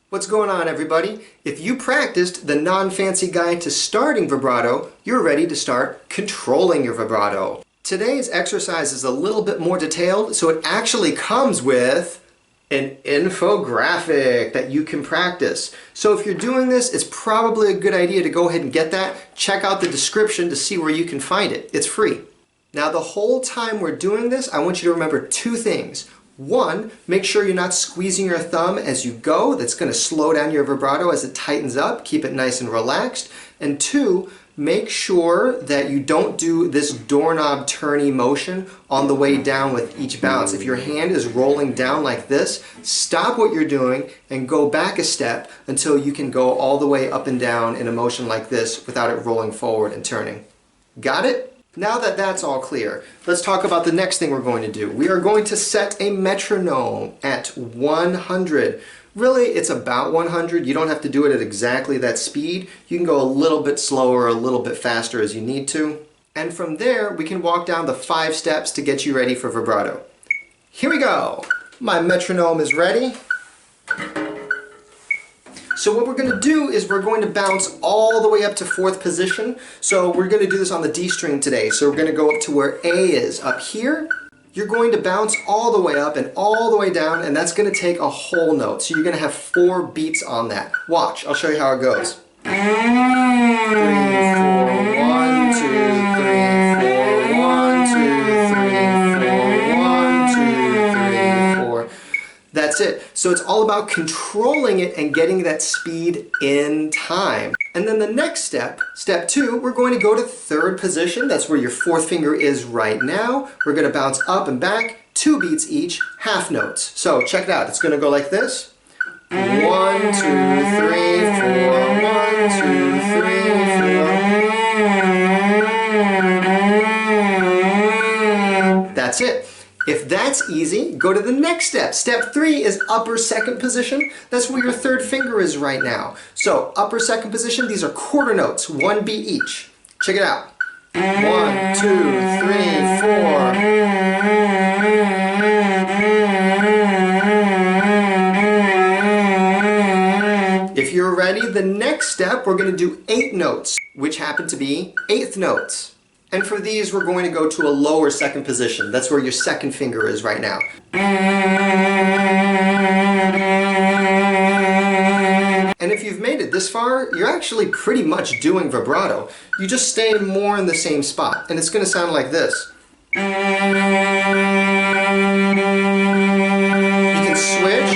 What's going on, everybody? If you practiced the non-fancy guide to starting vibrato, you're ready to start controlling your vibrato. Today's exercise is a little bit more detailed, so it actually comes with an infographic that you can practice. So if you're doing this, it's probably a good idea to go ahead and get that. Check out the description to see where you can find it. It's free. Now, the whole time we're doing this, I want you to remember two things. One, make sure you're not squeezing your thumb as you go. That's going to slow down your vibrato as it tightens up. Keep it nice and relaxed. And two, make sure that you don't do this doorknob turny motion on the way down with each bounce. If your hand is rolling down like this, stop what you're doing and go back a step until you can go all the way up and down in a motion like this without it rolling forward and turning. Got it? Now that that's all clear, let's talk about the next thing we're going to do. We are going to set a metronome at 100. Really, it's about 100. You don't have to do it at exactly that speed. You can go a little bit slower, a little bit faster as you need to. And from there, we can walk down the 5 steps to get you ready for vibrato. Here we go. My metronome is ready. So what we're going to do is we're going to bounce all the way up to 4th position. So we're going to do this on the D string today. So we're going to go up to where A is up here. You're going to bounce all the way up and all the way down, and that's going to take a whole note. So you're going to have 4 beats on that. Watch, I'll show you how it goes. 3, 4, 1, 2, 3, 4, 1, 2, 3, 4, 1, 2, 3, 4. That's it. So it's all about controlling it and getting that speed in time. And then the next step, step 2, we're going to go to 3rd position. That's where your 4th finger is right now. We're going to bounce up and back, 2 beats each, half notes. So check it out. It's going to go like this. 1, 2, 3, 4, 1, 2, 3, 4. That's it. If that's easy, go to the next step. Step 3 is upper 2nd position. That's where your 3rd finger is right now. So upper 2nd position, these are quarter notes, 1 beat each. Check it out. 1, 2, 3, 4. If you're ready, the next step, we're going to do 8 notes, which happen to be 8th notes. And for these, we're going to go to a lower 2nd position. That's where your 2nd finger is right now. And if you've made it this far, you're actually pretty much doing vibrato. You just stay more in the same spot, and it's going to sound like this. You can switch.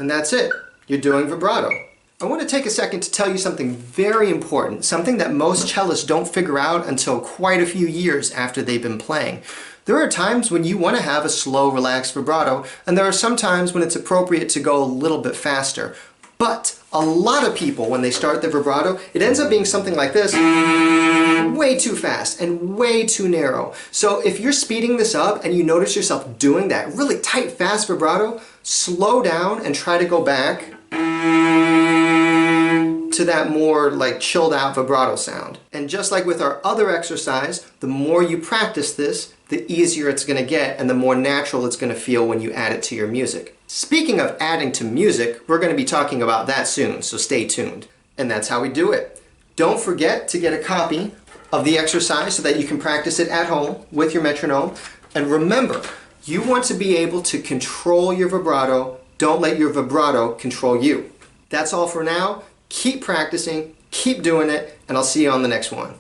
And that's it. You're doing vibrato. I want to take a second to tell you something very important, something that most cellists don't figure out until quite a few years after they've been playing. There are times when you want to have a slow, relaxed vibrato, and there are some times when it's appropriate to go a little bit faster. But a lot of people, when they start their vibrato, it ends up being something like this, way too fast and way too narrow. So if you're speeding this up and you notice yourself doing that really tight, fast vibrato, slow down and try to go back to that more like chilled out vibrato sound. And just like with our other exercise, the more you practice this, the easier it's going to get and the more natural it's going to feel when you add it to your music. Speaking of adding to music, we're going to be talking about that soon, so stay tuned. And that's how we do it. Don't forget to get a copy of the exercise so that you can practice it at home with your metronome. And remember, you want to be able to control your vibrato. Don't let your vibrato control you. That's all for now. Keep practicing, keep doing it, and I'll see you on the next one.